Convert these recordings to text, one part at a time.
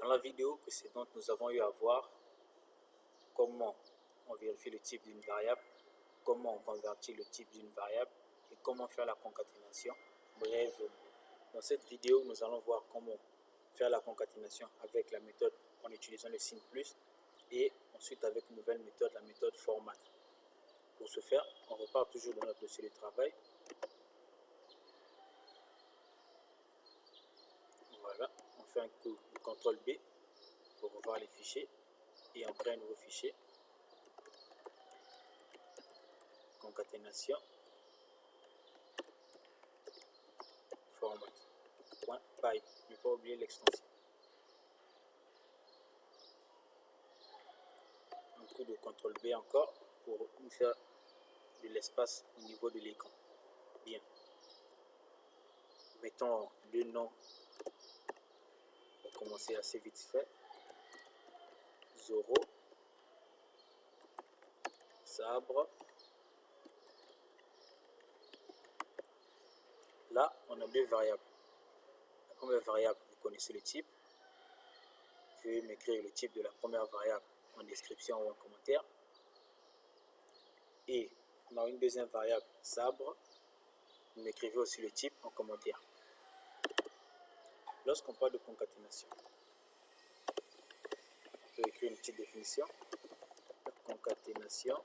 Dans la vidéo précédente, nous avons eu à voir comment on vérifie le type d'une variable, comment on convertit le type d'une variable et comment faire la concaténation. Bref, dans cette vidéo, nous allons voir comment faire la concaténation avec la méthode en utilisant le signe plus et ensuite avec une nouvelle méthode, la méthode format. Pour ce faire, on repart toujours dans notre dossier de travail. Voilà, on fait un coup de CTRL B pour revoir les fichiers et on crée un nouveau fichier. Concaténation format .py, ne pas oublier l'extension. Un coup de CTRL B encore pour nous faire de l'espace au niveau de l'écran. Bien. Mettons deux noms pour commencer assez vite fait. Zoro, sabre. Là, on a deux variables. La première variable, vous connaissez le type. Je vais m'écrire le type de la première variable en description ou en commentaire. Et on a une deuxième variable, sabre. Vous m'écrivez aussi le type en commentaire. Lorsqu'on parle de concaténation, je vais écrire une petite définition. La concaténation,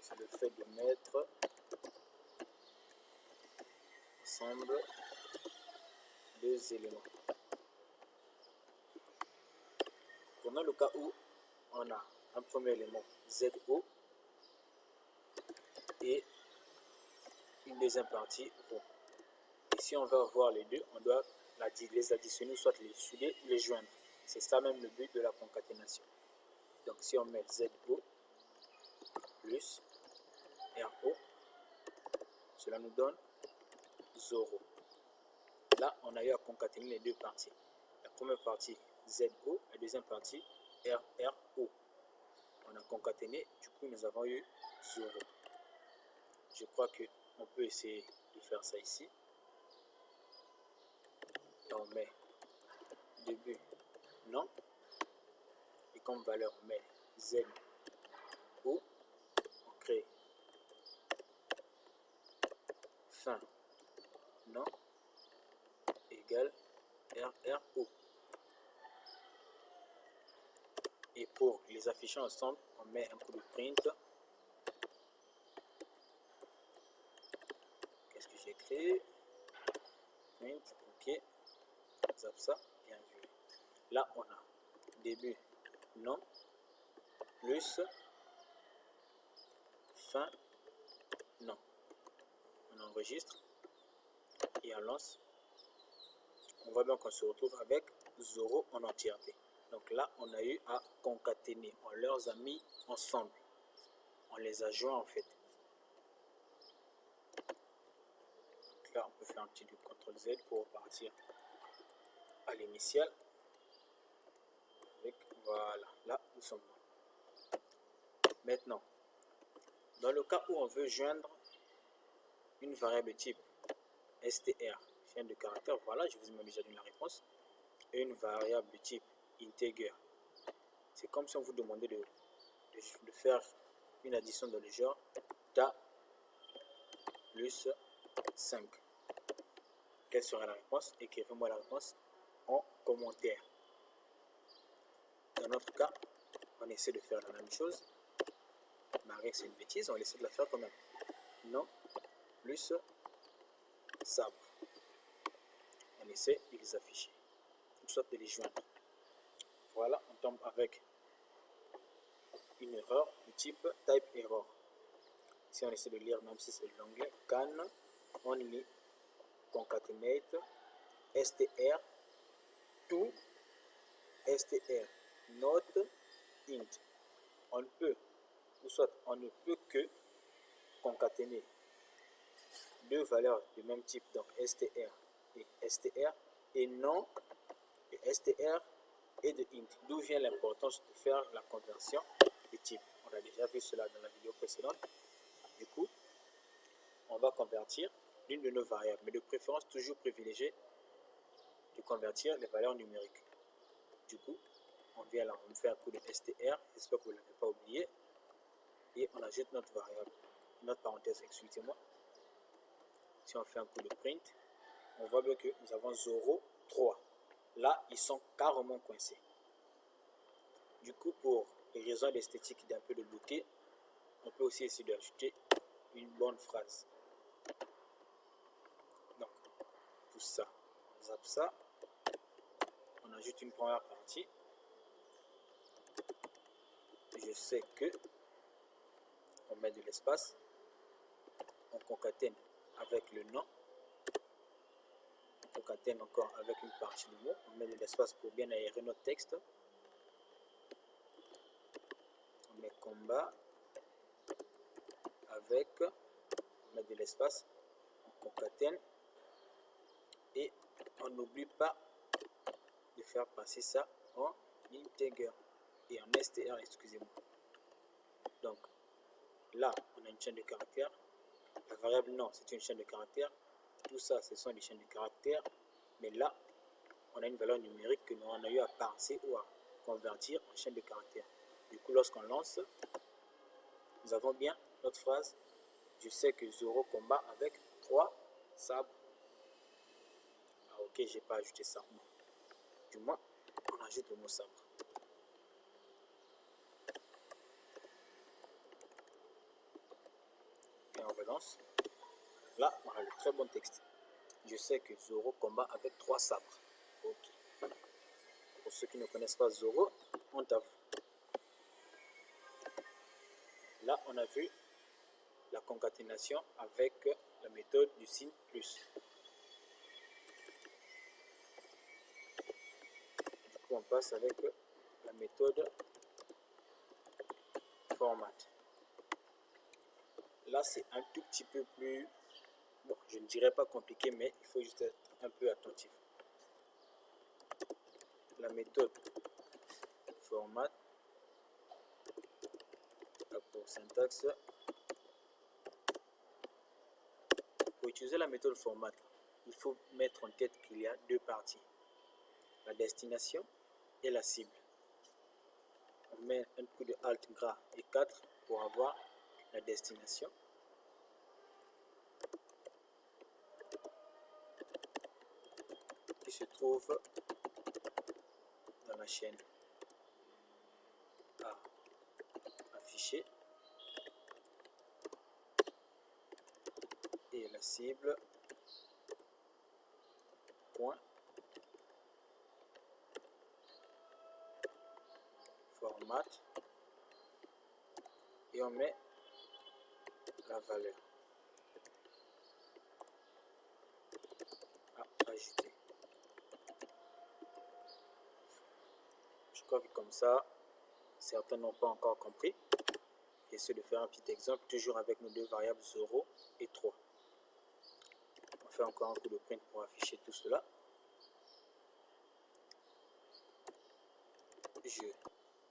c'est le fait de mettre ensemble deux éléments. Prenons le cas où on a un premier élément ZO et une deuxième partie O. Et si on veut avoir les deux, on doit les additionner, soit les souder ou les joindre. C'est ça même le but de la concaténation. Donc si on met ZO plus RO, cela nous donne Zoro. Là, on a eu à concaténer les deux parties. La première partie ZO, la deuxième partie RRO. On a concaténé, du coup nous avons eu Zoro. Je crois qu'on peut essayer de faire ça ici. Là, on met début non. Et comme valeur, on met ZO. On crée fin non égale RRO. Et pour les afficher ensemble, on met un coup de print. Qu'est-ce que j'ai créé? Print, ok. Zap ça, bien vu. Là, on a début non plus fin non. On enregistre et on lance. On voit bien qu'on se retrouve avec Zoro en entièreté. Donc là, on a eu à concaténer. On les a mis ensemble. On les a joints en fait. Donc là, on peut faire un petit CTRL Z pour repartir à l'initial. Voilà, là, nous sommes bon. Maintenant, dans le cas où on veut joindre une variable type str, chaîne de caractères, voilà, je vous ai déjà donné la réponse, et une variable de type integer. C'est comme si on vous demandait de faire une addition dans le genre ta plus 5. Quelle sera la réponse? Écrivez-moi la réponse en commentaire. Dans notre cas, on essaie de faire la même chose. Malgré que c'est une bêtise, on essaie de la faire quand même. Non plus sabre. On essaie de les afficher, soit de les joindre. Voilà, on tombe avec une erreur du type type error. Si on essaie de lire, même si c'est l'anglais, can only concatenate str to str not int. On peut, ou soit on ne peut que concaténer deux valeurs du même type, donc str et non de str et de int. D'où vient l'importance de faire la conversion de type. On a déjà vu cela dans la vidéo précédente. Du coup, on va convertir l'une de nos variables, mais de préférence toujours privilégier de convertir les valeurs numériques. Du coup, on vient là, on fait un coup de str, j'espère que vous ne l'avez pas oublié, et on ajoute notre variable, notre parenthèse, excusez-moi. Si on fait un coup de print, on voit bien que nous avons 0, 3. Là, ils sont carrément coincés. Du coup, pour les raisons d'esthétique d'un peu de beauté, on peut aussi essayer d'ajouter une bonne phrase. Donc, tout ça, on zappe ça, on ajoute une première partie. Je sais que on met de l'espace, on concatène avec le nom, on concatène encore avec une partie de mot, on met de l'espace pour bien aérer notre texte. On met combat avec, on met de l'espace, on concatène et on n'oublie pas de faire passer ça en integer et en str, excusez-moi. Donc là, on a une chaîne de caractères. La variable non, c'est une chaîne de caractères. Tout ça, ce sont des chaînes de caractères. Mais là, on a une valeur numérique que nous on a eu à passer ou à convertir en chaîne de caractères. Du coup, lorsqu'on lance, nous avons bien notre phrase. Je sais que Zoro combat avec 3 sabres. Ah ok, j'ai pas ajouté ça. Du moins, on ajoute le mot sabre. Et on relance. Là, on a le très bon texte. Je sais que Zoro combat avec 3 sabres. Ok. Pour ceux qui ne connaissent pas Zoro, on t'avoue. Là, on a vu la concaténation avec la méthode du signe plus. Du coup, on passe avec la méthode format. Là, c'est un tout petit peu plus, bon, je ne dirais pas compliqué, mais il faut juste être un peu attentif. La méthode format, pour syntaxe, pour utiliser la méthode format, il faut mettre en tête qu'il y a 2 parties, la destination et la cible. On met un coup de Alt gras et 4 pour avoir la destination. Qui se trouve dans la chaîne à afficher et la cible point format et on met la valeur à ajouter. Je crois que comme ça, certains n'ont pas encore compris. J'essaie de faire un petit exemple, toujours avec nos 2 variables 0 et 3. On fait encore un coup de print pour afficher tout cela.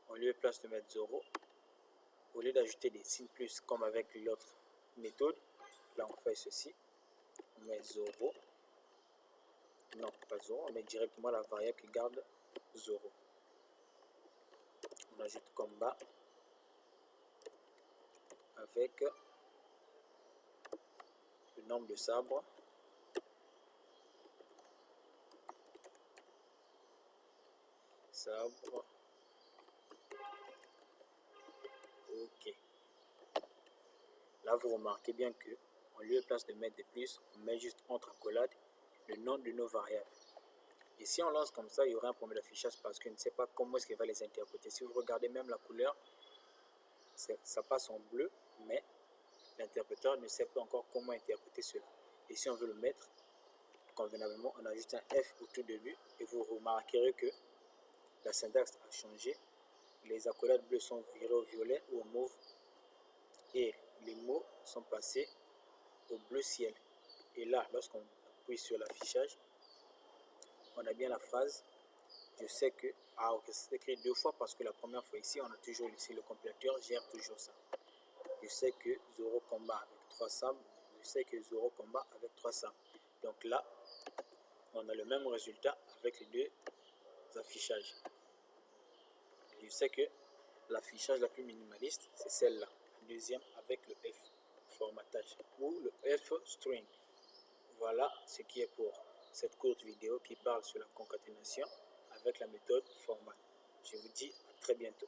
En lieu et place de mettre 0, au lieu d'ajouter des signes plus comme avec l'autre méthode, là on fait ceci, on met 0, non pas 0, on met directement la variable qui garde 0. On ajoute combat avec le nombre de sabres, sabre, ok. Là vous remarquez bien que en lieu et place de mettre des plus, on met juste entre accolades le nom de nos variables. Et si on lance comme ça, il y aura un problème d'affichage parce qu'on ne sait pas comment est-ce qu'il va les interpréter. Si vous regardez même la couleur, ça passe en bleu, mais l'interpréteur ne sait pas encore comment interpréter cela. Et si on veut le mettre convenablement, on ajoute un F au tout début et vous remarquerez que la syntaxe a changé. Les accolades bleues sont virées au violet ou au mauve et les mots sont passés au bleu ciel. Et là, lorsqu'on appuie sur l'affichage, on a bien la phrase. Je sais que, ah ok, c'est écrit 2 fois parce que la première fois ici, on a toujours laissé le compilateur gère toujours ça. Je sais que Zoro combat avec 3 sabres. Je sais que Zoro combat avec 3 sabres. Donc là, on a le même résultat avec les deux affichages. Je sais que l'affichage la plus minimaliste, c'est celle-là. Deuxième avec le F formatage ou le F string. Voilà ce qui est pour cette courte vidéo qui parle sur la concaténation avec la méthode format. Je vous dis à très bientôt.